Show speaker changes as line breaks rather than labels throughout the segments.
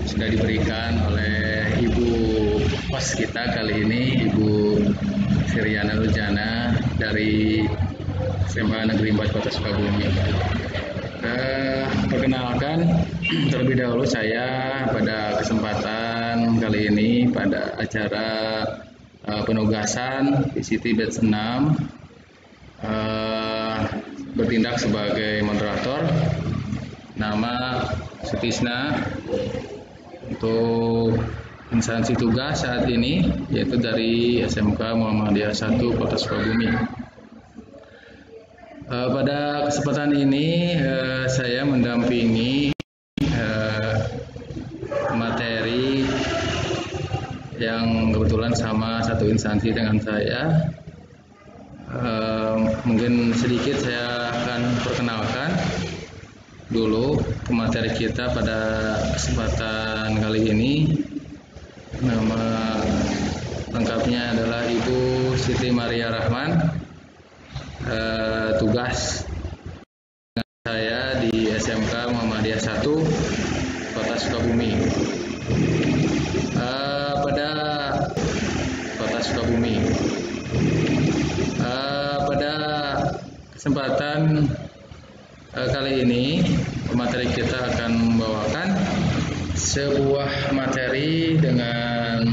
sudah diberikan oleh Ibu Pos kita kali ini, Ibu Siriana Rujana dari SMA Negeri 4 Kota Sukabumi. Perkenalkan, terlebih dahulu saya pada kesempatan kali ini pada acara penugasan PCT Batch 6 bertindak sebagai moderator. Nama Sutisna. Untuk instansi tugas saat ini yaitu dari SMK Muhammadiyah 1 Kota Sukabumi. Pada kesempatan ini saya mendampingi materi yang kebetulan sama satu instansi dengan saya. Mungkin sedikit saya akan perkenalkan dulu materi kita pada kesempatan kali ini. Nama lengkapnya adalah Ibu Siti Maria Rahman. Tugas saya di SMK Muhammadiyah 1 Kota Sukabumi. Pada Kota Sukabumi. Pada kesempatan kali ini materi kita akan membawakan sebuah materi dengan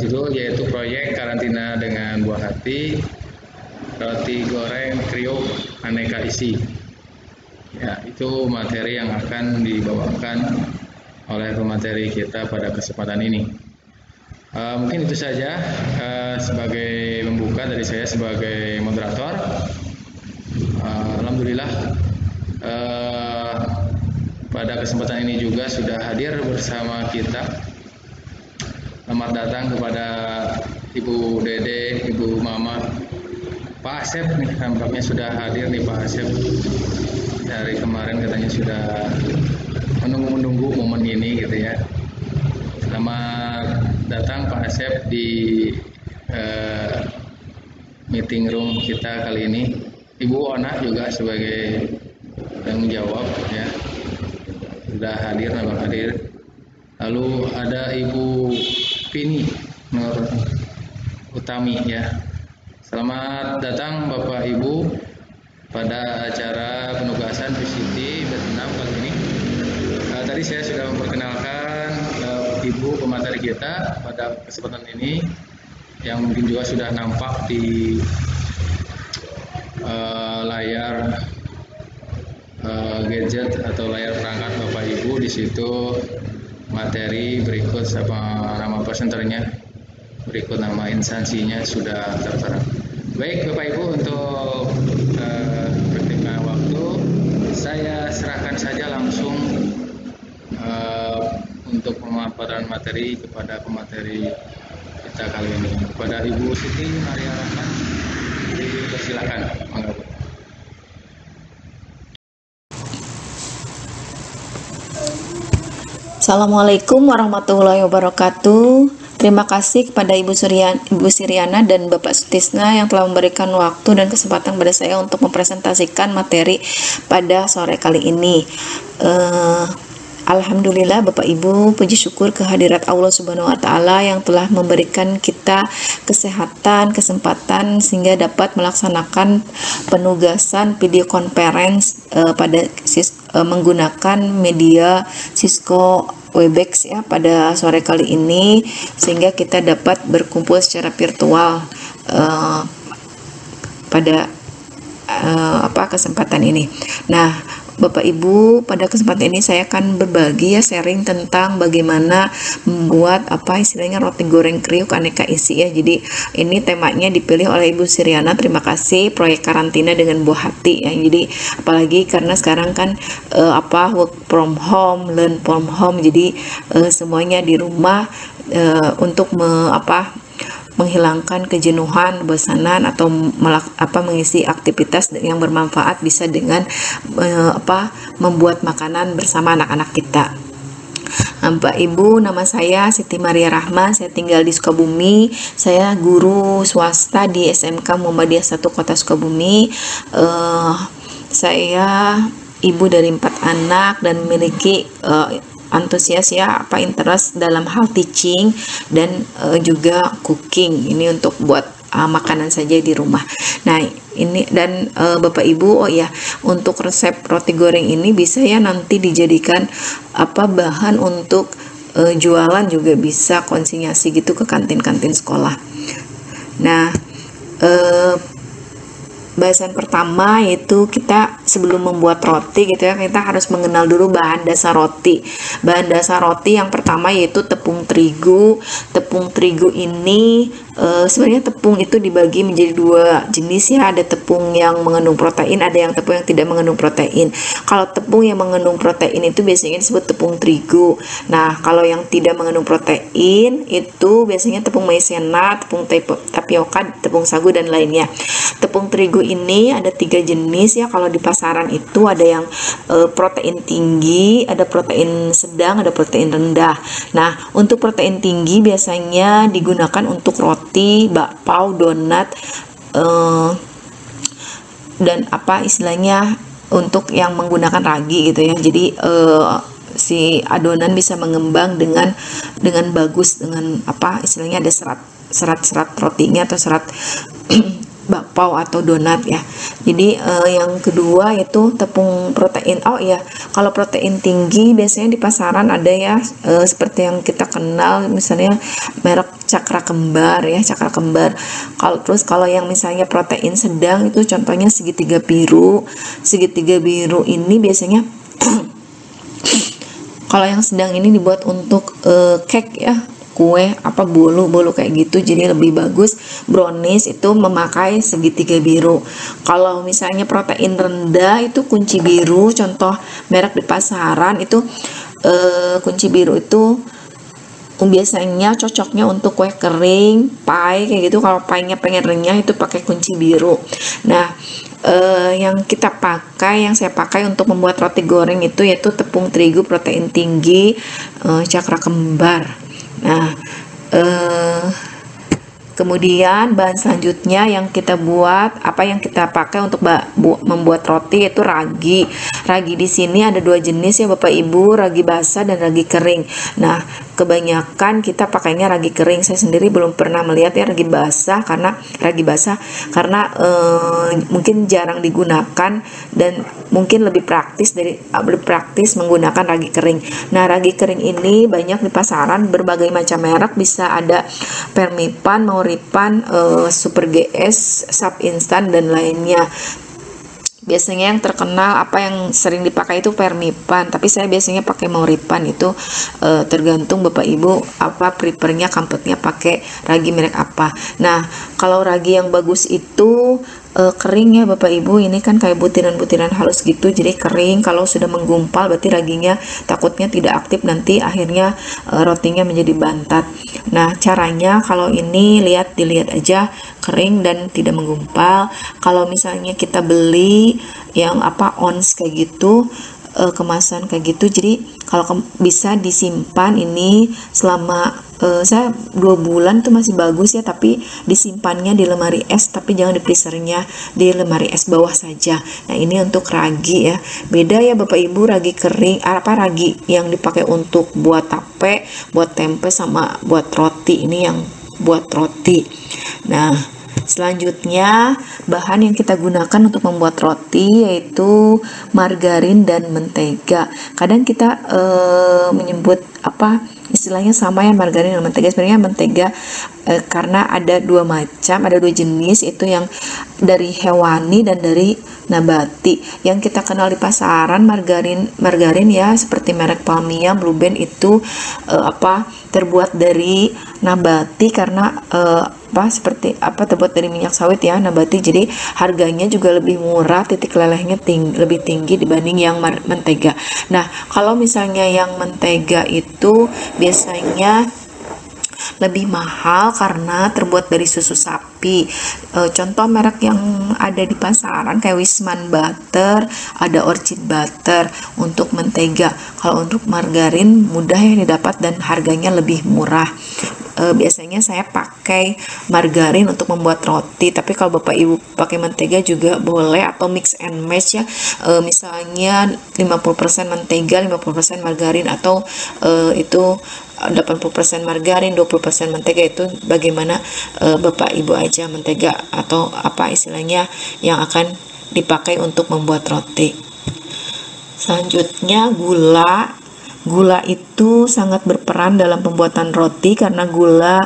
judul yaitu proyek karantina dengan buah hati, roti goreng kriuk aneka isi. Ya, itu materi yang akan dibawakan oleh pemateri kita pada kesempatan ini. Mungkin itu saja sebagai pembuka dari saya sebagai moderator. Alhamdulillah pada kesempatan ini juga sudah hadir bersama kita. Selamat datang kepada Ibu Dede, Ibu Mama, Pak Asep nih, tampaknya sudah hadir nih Pak Asep. Dari kemarin katanya sudah menunggu momen ini gitu ya. Selamat datang Pak Asep di meeting room kita kali ini. Ibu Ona juga sebagai yang menjawab ya, sudah hadir, nampak hadir. Lalu ada Ibu Pini Nur Utami ya. Selamat datang Bapak Ibu pada acara penugasan PCT Batch 6 kali ini. Tadi saya sudah memperkenalkan Ibu pemateri kita pada kesempatan ini, yang mungkin juga sudah nampak di layar gadget atau layar perangkat Bapak Ibu. Di situ materi berikut nama presenternya, berikut nama instansinya sudah tertera. Baik Bapak Ibu, untuk pertimbangan waktu saya serahkan saja langsung untuk pemaparan materi kepada pemateri kita kali ini, kepada Ibu Siti Maria Rahman. Silakan.
Assalamualaikum warahmatullahi wabarakatuh. Terima kasih kepada Ibu Siriana dan Bapak Sutisna yang telah memberikan waktu dan kesempatan pada saya untuk mempresentasikan materi pada sore kali ini. Alhamdulillah Bapak Ibu, puji syukur kehadirat Allah Subhanahu wa Ta'ala yang telah memberikan kita kesehatan, kesempatan sehingga dapat melaksanakan penugasan video conference menggunakan media Cisco Webex ya pada sore kali ini, sehingga kita dapat berkumpul secara virtual pada kesempatan ini. Nah, Bapak Ibu, pada kesempatan ini saya akan berbagi sharing tentang bagaimana membuat istilahnya roti goreng kriuk aneka isi ya. Jadi ini temanya dipilih oleh Ibu Siriana. Terima kasih, proyek karantina dengan buah hati ya. Jadi apalagi karena sekarang kan work from home, learn from home. Jadi semuanya di rumah untuk menghilangkan kejenuhan, bosanan, atau mengisi aktivitas yang bermanfaat bisa dengan membuat makanan bersama anak-anak kita. Bapak Ibu, nama saya Siti Maria Rahman, saya tinggal di Sukabumi, saya guru swasta di SMK Muhammadiyah 1 Kota Sukabumi. Saya ibu dari 4 anak dan memiliki antusias ya, interest dalam hal teaching dan juga cooking. Ini untuk buat makanan saja di rumah. Nah, ini dan Bapak Ibu, oh ya, untuk resep roti goreng ini bisa ya nanti dijadikan bahan untuk jualan, juga bisa konsinyasi gitu ke kantin-kantin sekolah. Nah, bahasan pertama yaitu kita sebelum membuat roti gitu ya, kita harus mengenal dulu bahan dasar roti. Bahan dasar roti yang pertama yaitu tepung terigu. Tepung terigu ini sebenarnya tepung itu dibagi menjadi dua jenis ya, ada tepung yang mengandung protein, ada yang tepung yang tidak mengandung protein. Kalau tepung yang mengandung protein itu biasanya disebut tepung terigu. Nah, kalau yang tidak mengandung protein itu biasanya tepung maizena, tepung tapioka, tepung sagu dan lainnya. Tepung terigu ini ada 3 jenis ya. Kalau di pasaran itu ada yang protein tinggi, ada protein sedang, ada protein rendah. Nah, untuk protein tinggi biasanya digunakan untuk roti, bakpao, donat, dan istilahnya untuk yang menggunakan ragi gitu ya. Jadi si adonan bisa mengembang dengan bagus, dengan istilahnya ada serat rotinya atau serat bakpao atau donat ya. Jadi yang kedua itu tepung protein. Oh ya, kalau protein tinggi biasanya di pasaran ada ya, seperti yang kita kenal misalnya merek Cakra Kembar ya, Cakra Kembar. Kalau yang misalnya protein sedang itu contohnya segitiga biru. Segitiga biru ini biasanya kalau yang sedang ini dibuat untuk cake ya, kue bolu kayak gitu, jadi lebih bagus brownies itu memakai segitiga biru. Kalau misalnya protein rendah itu kunci biru, contoh merek di pasaran itu kunci biru itu biasanya cocoknya untuk kue kering, pie kayak gitu. Kalau pie-nya pengen renyah itu pakai kunci biru. Nah, yang saya pakai untuk membuat roti goreng itu yaitu tepung terigu protein tinggi, Cakra Kembar. Nah, kemudian bahan selanjutnya yang kita pakai untuk membuat roti yaitu ragi. Ragi di sini ada 2 jenis ya Bapak Ibu, ragi basah dan ragi kering. Nah, kebanyakan kita pakainya ragi kering. Saya sendiri belum pernah melihat ya ragi basah karena mungkin jarang digunakan dan mungkin lebih praktis menggunakan ragi kering. Nah, ragi kering ini banyak di pasaran, berbagai macam merek, bisa ada Permipan, Mauripan, Super GS, Sub Instan dan lainnya. Biasanya yang terkenal yang sering dipakai itu Permipan, tapi saya biasanya pakai Mauripan. Itu tergantung Bapak Ibu prefernya, comfortnya pakai ragi merek apa. Nah, kalau ragi yang bagus itu kering ya Bapak Ibu, ini kan kayak butiran-butiran halus gitu, jadi kering. Kalau sudah menggumpal berarti raginya takutnya tidak aktif, nanti akhirnya rotinya menjadi bantat. Nah, caranya kalau ini dilihat aja kering dan tidak menggumpal. Kalau misalnya kita beli yang ons kayak gitu, kemasan kayak gitu, jadi kalau bisa disimpan ini selama saya 2 bulan tuh masih bagus ya, tapi disimpannya di lemari es, tapi jangan di freezernya, di lemari es bawah saja. Nah, ini untuk ragi ya, beda ya Bapak Ibu, ragi kering ragi yang dipakai untuk buat tape, buat tempe, sama buat roti. Ini yang buat roti. Nah, selanjutnya bahan yang kita gunakan untuk membuat roti yaitu margarin dan mentega. Kadang kita menyebut istilahnya sama ya, margarin dan mentega. Sebenarnya mentega karena ada 2 macam, ada 2 jenis, itu yang dari hewani dan dari nabati. Yang kita kenal di pasaran margarin ya, seperti merek Palmia, Blue Band itu terbuat dari nabati karena terbuat dari minyak sawit ya, nabati. Jadi harganya juga lebih murah, titik lelehnya lebih tinggi dibanding yang mentega. Nah, kalau misalnya yang mentega itu biasanya lebih mahal karena terbuat dari susu sapi. Contoh merek yang ada di pasaran kayak Wisman Butter, ada Orchid Butter untuk mentega. Kalau untuk margarin mudah ya didapat dan harganya lebih murah. biasanya saya pakai margarin untuk membuat roti, tapi kalau Bapak Ibu pakai mentega juga boleh, atau mix and match ya. Misalnya 50% mentega, 50% margarin, atau itu 80% margarin, 20% mentega, itu bagaimana Bapak Ibu aja, mentega atau apa istilahnya yang akan dipakai untuk membuat roti. Selanjutnya gula. Gula itu sangat berperan dalam pembuatan roti karena gula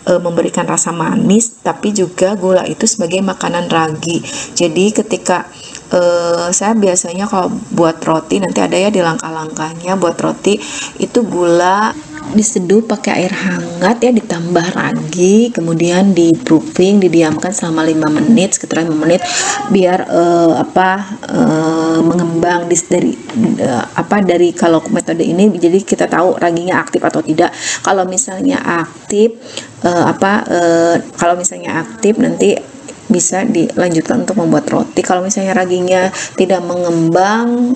memberikan rasa manis, tapi juga gula itu sebagai makanan ragi. Jadi ketika saya biasanya kalau buat roti, nanti ada ya di langkah-langkahnya buat roti, itu gula diseduh pakai air hangat ya, ditambah ragi, kemudian di proofing, didiamkan selama 5 menit, sekitar 5 menit, biar mengembang dari kalau metode ini, jadi kita tahu raginya aktif atau tidak. Kalau misalnya aktif nanti bisa dilanjutkan untuk membuat roti. Kalau misalnya raginya tidak mengembang,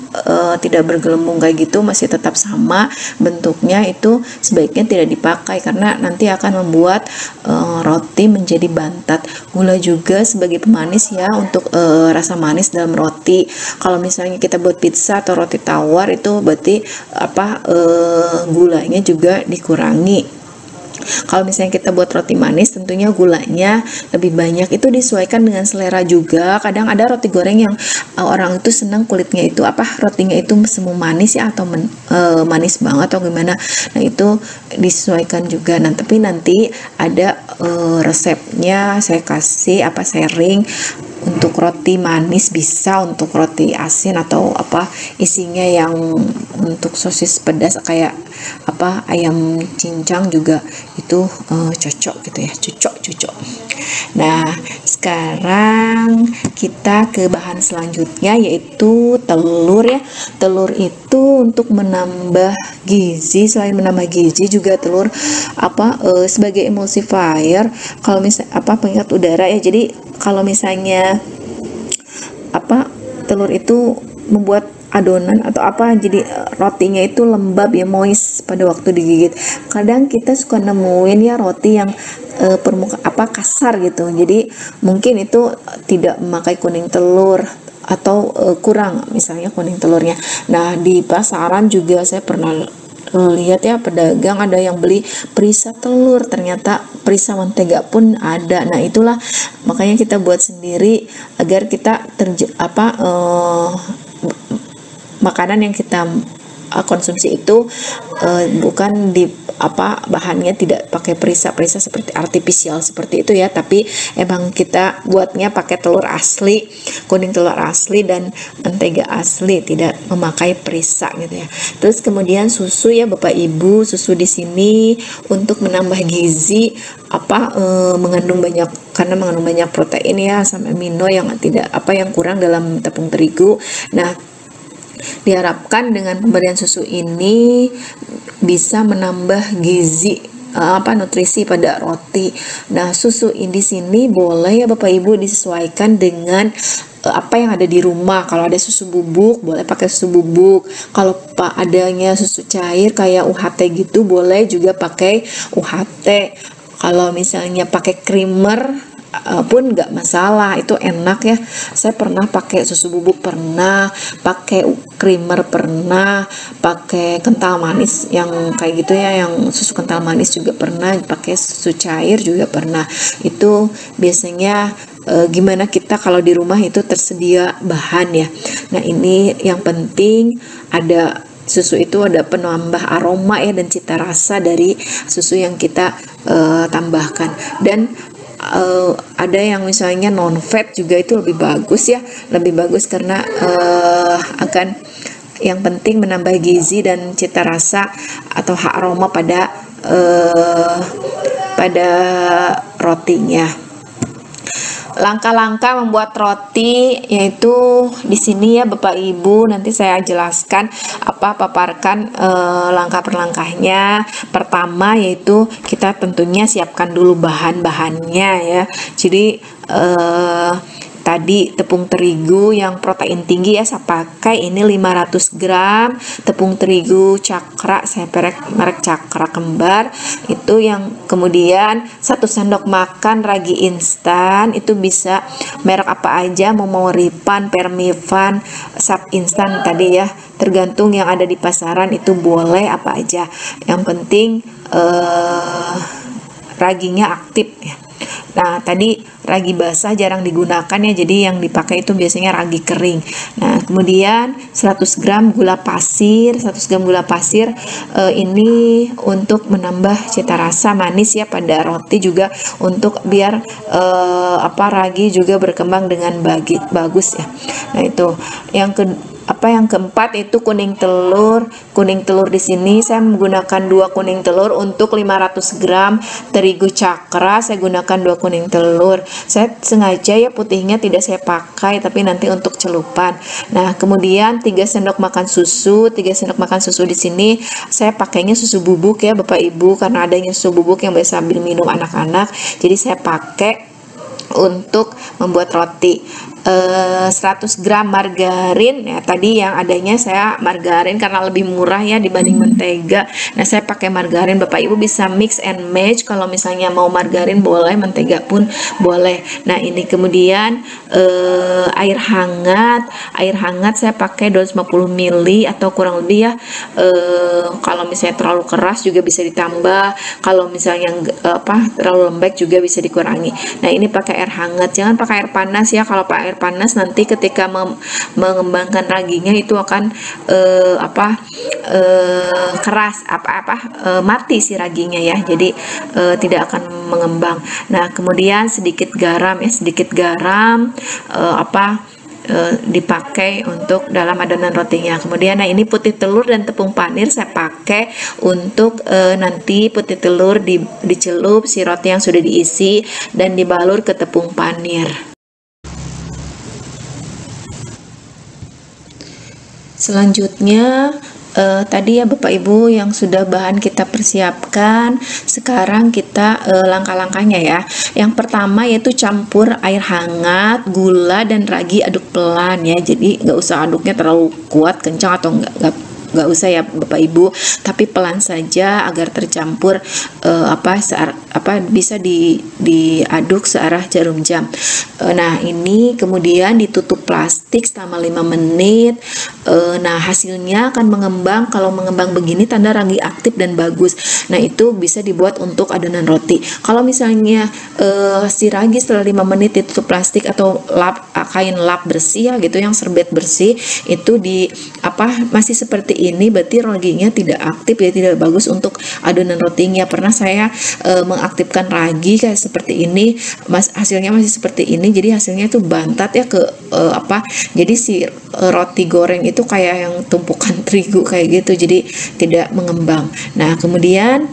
tidak bergelembung kayak gitu, masih tetap sama bentuknya, itu sebaiknya tidak dipakai karena nanti akan membuat roti menjadi bantat. Gula juga sebagai pemanis ya, untuk rasa manis dalam roti. Kalau misalnya kita buat pizza atau roti tawar, itu berarti gulanya juga dikurangi. Kalau misalnya kita buat roti manis, tentunya gulanya lebih banyak. Itu disesuaikan dengan selera juga. Kadang ada roti goreng yang orang itu senang kulitnya itu rotinya itu semu manis ya, atau manis banget atau gimana. Nah, itu disesuaikan juga. Nah, tapi nanti ada resepnya saya kasih sharing untuk roti manis, bisa untuk roti asin, atau isinya yang untuk sosis pedas kayak ayam cincang juga itu cocok gitu ya, cocok. Nah, sekarang kita ke bahan selanjutnya, yaitu telur ya. Telur itu untuk menambah gizi, selain menambah gizi juga telur sebagai emulsifier, kalau misalnya pengikat udara ya. Jadi kalau misalnya telur itu membuat adonan atau jadi rotinya itu lembab ya, moist pada waktu digigit. Kadang kita suka nemuin ya roti yang kasar gitu, jadi mungkin itu tidak memakai kuning telur atau kurang misalnya kuning telurnya. Nah, di pasaran juga saya pernah lihat ya, pedagang ada yang beli perisa telur, ternyata perisa mentega pun ada. Nah, itulah makanya kita buat sendiri agar kita makanan yang kita konsumsi itu bukan di bahannya tidak pakai perisa seperti artifisial seperti itu ya, tapi emang kita buatnya pakai telur asli, kuning telur asli dan mentega asli, tidak memakai perisa gitu ya. Terus kemudian susu ya Bapak Ibu, susu di sini untuk menambah gizi mengandung banyak protein ya, asam amino yang yang kurang dalam tepung terigu. Nah, diharapkan dengan pemberian susu ini bisa menambah gizi nutrisi pada roti. Nah, susu di sini boleh ya Bapak Ibu disesuaikan dengan apa yang ada di rumah. Kalau ada susu bubuk, boleh pakai susu bubuk. Kalau adanya susu cair kayak UHT gitu, boleh juga pakai UHT. Kalau misalnya pakai creamer pun nggak masalah, itu enak ya. Saya pernah pakai susu bubuk, pernah pakai creamer, pernah pakai kental manis yang kayak gitu ya, yang susu kental manis juga pernah, pakai susu cair juga pernah. Itu biasanya gimana kita kalau di rumah itu tersedia bahan ya. Nah, ini yang penting ada susu itu ada penambah aroma ya dan cita rasa dari susu yang kita tambahkan. Dan ada yang misalnya non fat juga, itu lebih bagus ya, lebih bagus karena akan yang penting menambah gizi dan cita rasa atau aroma pada rotinya. Langkah-langkah membuat roti yaitu di sini ya Bapak Ibu, nanti saya jelaskan paparkan langkah per langkahnya. Pertama yaitu kita tentunya siapkan dulu bahan-bahannya ya. Jadi tadi tepung terigu yang protein tinggi ya, saya pakai ini 500 gram tepung terigu Cakra, saya merek Cakra Kembar itu. Yang kemudian 1 sendok makan ragi instan, itu bisa merek apa aja, mau Ripan, Permivan, Sap instan tadi ya, tergantung yang ada di pasaran itu boleh apa aja, yang penting raginya aktif ya. Nah, tadi ragi basah jarang digunakan ya, jadi yang dipakai itu biasanya ragi kering. Nah, kemudian 100 gram gula pasir, 100 gram gula pasir ini untuk menambah cita rasa manis ya pada roti, juga untuk biar ragi juga berkembang dengan bagus ya. Nah, itu yang yang keempat itu kuning telur. Kuning telur di sini saya menggunakan 2 kuning telur untuk 500 gram terigu Cakra, saya gunakan 2 kuning telur. Saya sengaja ya putihnya tidak saya pakai, tapi nanti untuk celupan. Nah, kemudian 3 sendok makan susu. 3 sendok makan susu di sini saya pakainya susu bubuk ya Bapak Ibu, karena adanya susu bubuk yang biasa sambil minum anak-anak, jadi saya pakai untuk membuat roti. 100 gram margarin ya, tadi yang adanya saya margarin karena lebih murah ya dibanding mentega. Nah, saya pakai margarin, Bapak Ibu bisa mix and match, kalau misalnya mau margarin boleh, mentega pun boleh. Nah, ini kemudian air hangat saya pakai 250 ml atau kurang lebih ya. Kalau misalnya terlalu keras juga bisa ditambah, kalau misalnya terlalu lembek juga bisa dikurangi. Nah, ini pakai air hangat, jangan pakai air panas ya. Kalau pakai air panas nanti ketika mengembangkan raginya itu akan keras, mati si raginya ya, jadi tidak akan mengembang. Nah, kemudian sedikit garam ya, dipakai untuk dalam adonan rotinya. Kemudian nah, ini putih telur dan tepung panir saya pakai untuk nanti putih telur dicelup si roti yang sudah diisi dan dibalur ke tepung panir. Selanjutnya tadi ya Bapak Ibu yang sudah bahan kita persiapkan, sekarang kita langkah-langkahnya ya. Yang pertama yaitu campur air hangat, gula dan ragi, aduk pelan ya, jadi nggak usah aduknya terlalu kuat kencang atau nggak usah ya Bapak Ibu, tapi pelan saja agar tercampur bisa diaduk searah jarum jam. Nah, ini kemudian ditutup plastik selama 5 menit. Nah, hasilnya akan mengembang. Kalau mengembang begini tanda ragi aktif dan bagus. Nah, itu bisa dibuat untuk adonan roti. Kalau misalnya si ragi setelah 5 menit ditutup plastik atau kain lap bersih ya gitu, yang serbet bersih, itu masih seperti ini, berarti raginya tidak aktif ya, tidak bagus untuk adonan rotinya. Pernah saya mengaktifkan ragi kayak seperti ini, hasilnya masih seperti ini, jadi hasilnya itu bantat ya jadi si roti goreng itu kayak yang tumpukan terigu kayak gitu, jadi tidak mengembang. Nah, kemudian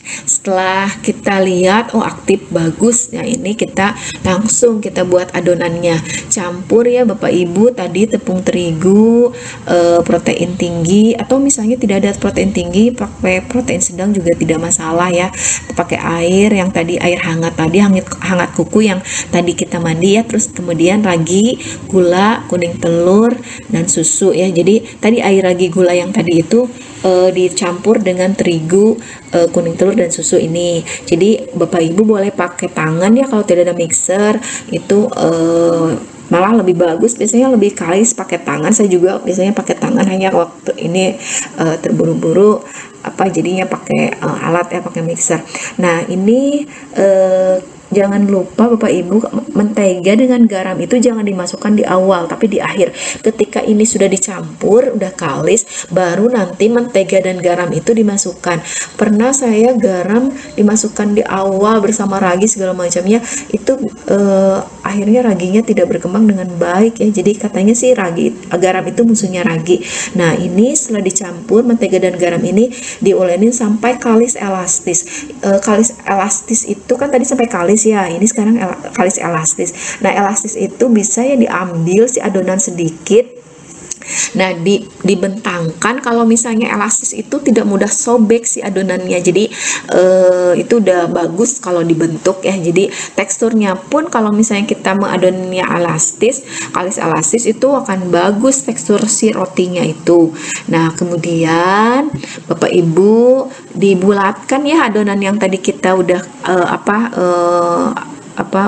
setelah kita lihat aktif bagus, nah ini kita langsung buat adonannya. Campur ya Bapak Ibu tadi tepung terigu protein tinggi, atau misalnya tidak ada protein tinggi pakai protein sedang juga tidak masalah ya. Pakai air yang tadi, air hangat tadi, hangat kuku yang tadi kita mandi ya. Terus kemudian ragi, gula, kuning telur dan susu ya. Jadi tadi air, ragi, gula yang tadi itu dicampur dengan terigu, kuning telur dan susu ini. Jadi Bapak Ibu boleh pakai tangan ya, kalau tidak ada mixer itu malah lebih bagus. Biasanya lebih kalis pakai tangan, saya juga biasanya pakai tangan, hanya waktu ini terburu-buru jadinya pakai alat ya, pakai mixer. Nah, ini jangan lupa Bapak Ibu, mentega dengan garam itu jangan dimasukkan di awal, tapi di akhir. Ketika ini sudah dicampur, udah kalis, baru nanti mentega dan garam itu dimasukkan. Pernah saya garam dimasukkan di awal bersama ragi segala macamnya, itu akhirnya raginya tidak berkembang dengan baik ya. Jadi katanya sih garam itu musuhnya ragi. Nah, ini setelah dicampur mentega dan garam ini diolenin sampai kalis elastis. Kalis elastis itu kan tadi sampai kalis ya, ini sekarang kalis elastis. Nah, elastis itu bisa ya diambil si adonan sedikit, nah dibentangkan Sedangkan kalau misalnya elastis itu tidak mudah sobek si adonannya, jadi itu udah bagus kalau dibentuk ya. Jadi teksturnya pun kalau misalnya kita mengadonannya elastis, kalis elastis itu akan bagus tekstur si rotinya itu. Nah kemudian Bapak Ibu dibulatkan ya adonan yang tadi kita udah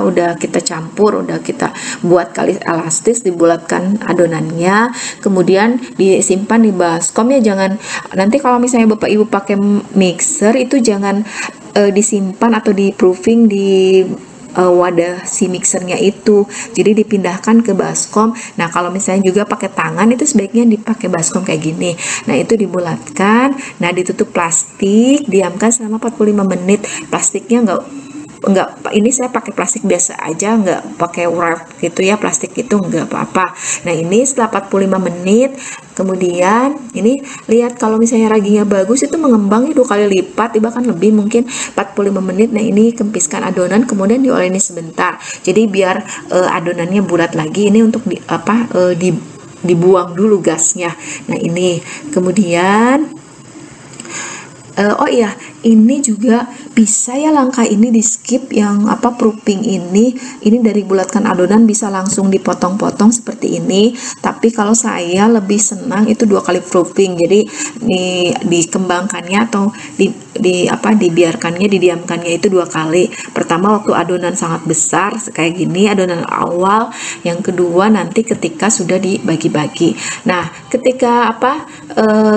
udah kita campur, udah kita buat kalis elastis, dibulatkan adonannya, kemudian disimpan di baskom ya. Jangan nanti kalau misalnya Bapak Ibu pakai mixer itu jangan disimpan atau di proofing di wadah si mixernya itu, jadi dipindahkan ke baskom. Nah kalau misalnya juga pakai tangan itu sebaiknya dipakai baskom kayak gini. Nah itu dibulatkan, nah ditutup plastik, diamkan selama 45 menit. Plastiknya enggak, ini saya pakai plastik biasa aja, enggak pakai wrap gitu ya, plastik itu enggak apa-apa. Nah ini setelah 45 menit kemudian ini lihat kalau misalnya raginya bagus itu mengembang 2 kali lipat, bahkan lebih, mungkin 45 menit. Nah ini kempiskan adonan kemudian diolesi sebentar, jadi biar adonannya bulat lagi. Ini untuk dibuang dulu gasnya. Nah ini kemudian oh iya, ini juga bisa ya langkah ini di skip, yang proofing ini dari bulatkan adonan bisa langsung dipotong-potong seperti ini. Tapi kalau saya lebih senang itu 2 kali proofing, jadi dikembangkannya atau didiamkannya itu 2 kali. Pertama waktu adonan sangat besar kayak gini, adonan awal. Yang kedua nanti ketika sudah dibagi-bagi. Nah ketika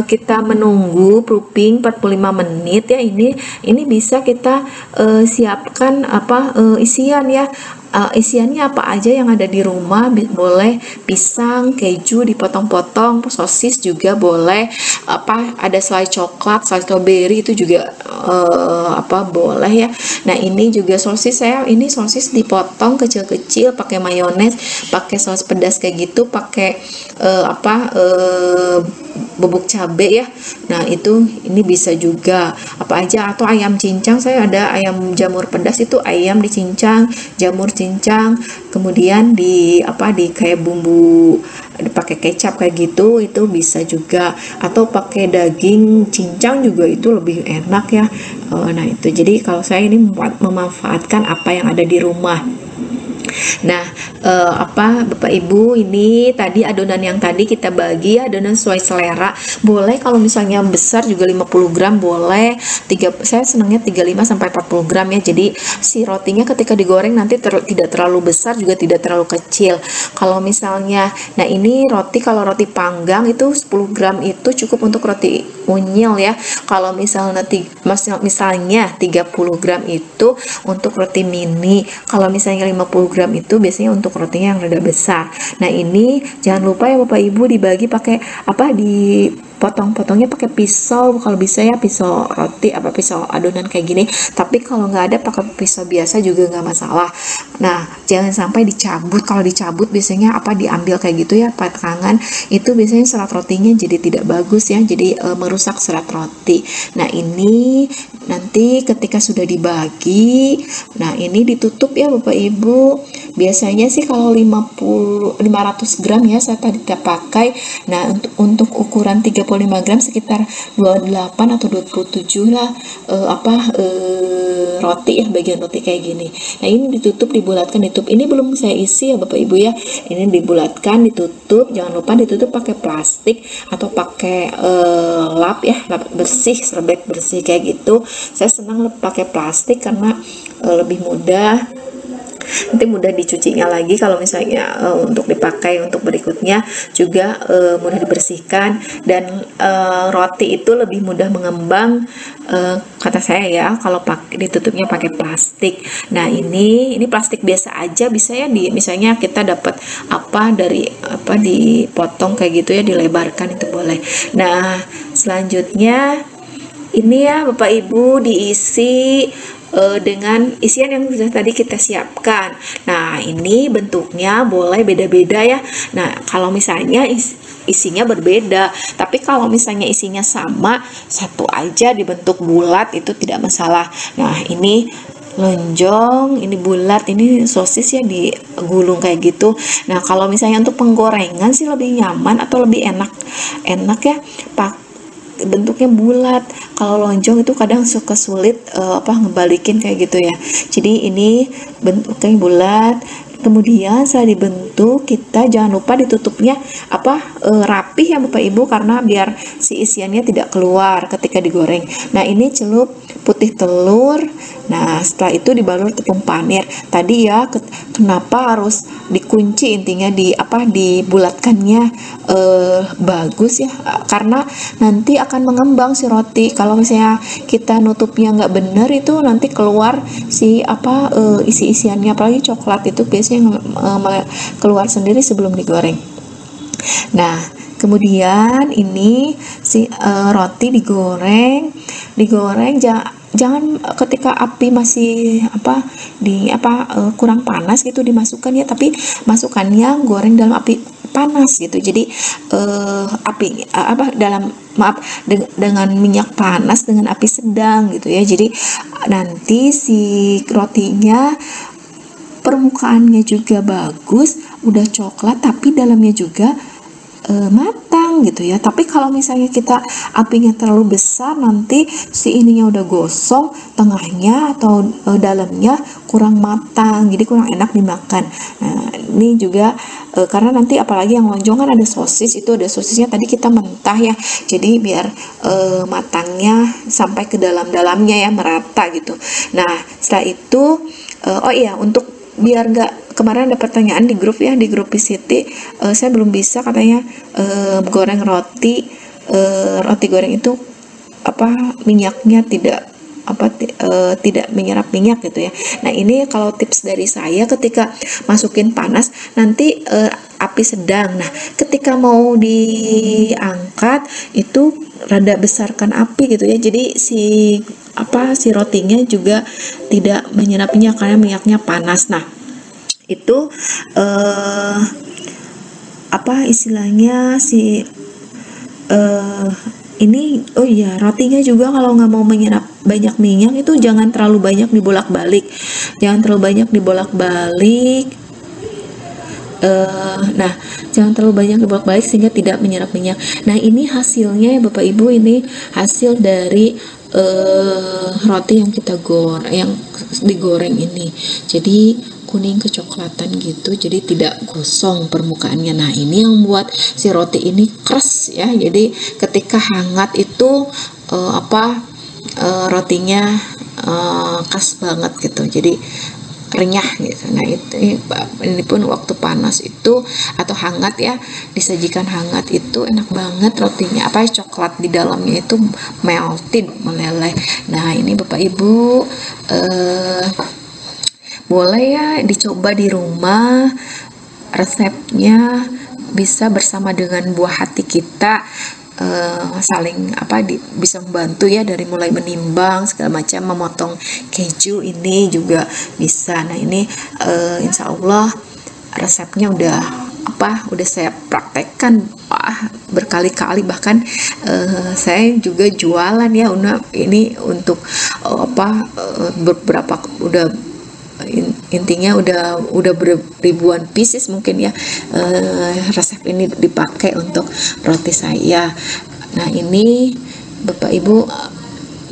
kita menunggu proofing 45 menit ya, ini bisa kita siapkan isian ya. Isiannya apa aja yang ada di rumah, boleh pisang, keju dipotong-potong, sosis juga boleh, ada selai coklat, selai strawberry itu juga boleh ya. Nah ini juga sosis, ini sosis dipotong kecil-kecil pakai mayones, pakai saus pedas kayak gitu, pakai bubuk cabai ya. Nah itu ini bisa juga apa aja, atau ayam cincang, saya ada ayam jamur pedas, itu ayam dicincang, jamur cincang, kemudian di kayak bumbu pakai kecap kayak gitu, itu bisa juga. Atau pakai daging cincang juga itu lebih enak ya. Nah itu, jadi kalau saya ini memanfaatkan apa yang ada di rumah. Nah Bapak Ibu, ini tadi adonan yang tadi kita bagi adonan sesuai selera. Boleh kalau misalnya besar juga 50 gram boleh, saya senangnya 35 sampai 40 gram ya. Jadi si rotinya ketika digoreng nanti tidak terlalu besar juga tidak terlalu kecil. Kalau misalnya, nah ini roti, kalau roti panggang itu 10 gram itu cukup untuk roti unyil ya. Kalau misalnya 30 gram itu untuk roti mini. Kalau misalnya 50 gram itu biasanya untuk rotinya yang rada besar. Nah ini jangan lupa ya Bapak Ibu, dibagi pakai dipotong-potongnya pakai pisau kalau bisa ya, pisau roti pisau adonan kayak gini. Tapi kalau nggak ada pakai pisau biasa juga nggak masalah. Nah jangan sampai dicabut. Kalau dicabut biasanya diambil kayak gitu ya pakai tangan, itu biasanya serat rotinya jadi tidak bagus ya, jadi merusak serat roti. Nah ini nanti ketika sudah dibagi, nah ini ditutup ya Bapak Ibu. Biasanya sih kalau 500 gram ya saya tadi pakai. Nah untuk ukuran 35 gram sekitar 28 atau 27 lah roti ya, bagian roti kayak gini. Nah ini ditutup, dibulatkan, ditutup. Ini belum saya isi ya Bapak Ibu ya. Ini dibulatkan, ditutup. Jangan lupa ditutup pakai plastik atau pakai lap ya, lap bersih, serbet bersih kayak gitu. Saya senang pakai plastik karena lebih mudah, nanti mudah dicucinya lagi. Kalau misalnya untuk dipakai untuk berikutnya juga mudah dibersihkan, dan roti itu lebih mudah mengembang kata saya ya kalau ditutupnya pakai plastik. Nah ini plastik biasa aja bisa ya, misalnya kita dapat dipotong kayak gitu ya, dilebarkan itu boleh. Nah selanjutnya ini ya Bapak Ibu diisi dengan isian yang sudah tadi kita siapkan. Nah ini bentuknya boleh beda-beda ya. Nah kalau misalnya isinya berbeda, tapi kalau misalnya isinya sama, satu aja dibentuk bulat itu tidak masalah. Nah ini lonjong, ini bulat, ini sosis ya digulung kayak gitu. Nah, kalau misalnya untuk penggorengan sih lebih nyaman atau lebih enak ya bentuknya bulat. Kalau lonjong itu kadang suka sulit ngebalikin kayak gitu ya. Jadi ini bentuknya bulat. Kemudian setelah dibentuk, kita jangan lupa ditutupnya rapih ya Bapak Ibu, karena biar si isiannya tidak keluar ketika digoreng. Nah, ini celup putih telur. Nah, setelah itu dibalur tepung panir. Tadi ya kenapa harus dikunci, intinya dibulatkannya bagus ya, karena nanti akan mengembang si roti. Kalau misalnya kita nutupnya nggak benar, itu nanti keluar si isi-isiannya, apalagi coklat itu biasanya keluar sendiri sebelum digoreng. Nah, kemudian ini si roti digoreng jangan ketika api masih kurang panas gitu dimasukkan ya, tapi masukkannya goreng dalam api panas gitu. Jadi dengan minyak panas dengan api sedang gitu ya. Jadi nanti si rotinya permukaannya juga bagus, udah coklat tapi dalamnya juga matang gitu ya. Tapi kalau misalnya kita apinya terlalu besar, nanti si ininya udah gosong, tengahnya atau dalamnya kurang matang, jadi kurang enak dimakan. Nah, ini juga karena nanti apalagi yang lonjong kan ada sosis, itu ada sosisnya tadi kita mentah ya, jadi biar matangnya sampai ke dalam-dalamnya ya, merata gitu. Nah, setelah itu untuk biar nggak, kemarin ada pertanyaan di grup PCT, saya belum bisa katanya goreng roti goreng itu minyaknya tidak menyerap minyak gitu ya. Nah, ini kalau tips dari saya, ketika masukin panas nanti api sedang. Nah, ketika mau diangkat itu rada besarkan api gitu ya, jadi si rotinya juga tidak menyerap minyak karena minyaknya panas. Nah, itu istilahnya si ini rotinya juga kalau nggak mau menyerap banyak minyak itu jangan terlalu banyak dibolak-balik jangan terlalu banyak dibolak-balik sehingga tidak menyerap minyak. Nah, ini hasilnya ya Bapak Ibu, ini hasil dari roti yang yang digoreng ini. Jadi kuning kecoklatan gitu, jadi tidak gosong permukaannya. Nah, ini yang membuat si roti ini keras ya. Jadi ketika hangat itu rotinya khas banget gitu. Jadi renyah gitu. Nah, ini pun waktu panas itu atau hangat ya, disajikan hangat itu enak banget rotinya, coklat di dalamnya itu meleleh. Nah, ini Bapak Ibu boleh ya dicoba di rumah, resepnya bisa bersama dengan buah hati kita, saling bisa membantu ya, dari mulai menimbang segala macam, memotong keju ini juga bisa. Nah, ini insya Allah resepnya udah saya praktekkan berkali-kali, bahkan saya juga jualan ya ini untuk beberapa intinya udah ribuan pieces mungkin ya, resep ini dipakai untuk roti saya. Nah, ini Bapak Ibu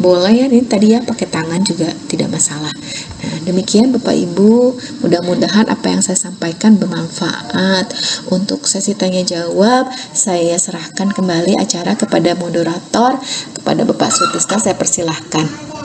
boleh ya, ini tadi ya pakai tangan juga tidak masalah. Nah, demikian Bapak Ibu, mudah-mudahan apa yang saya sampaikan bermanfaat. Untuk sesi tanya jawab saya serahkan kembali acara kepada moderator, kepada Bapak Sutisna, saya persilahkan.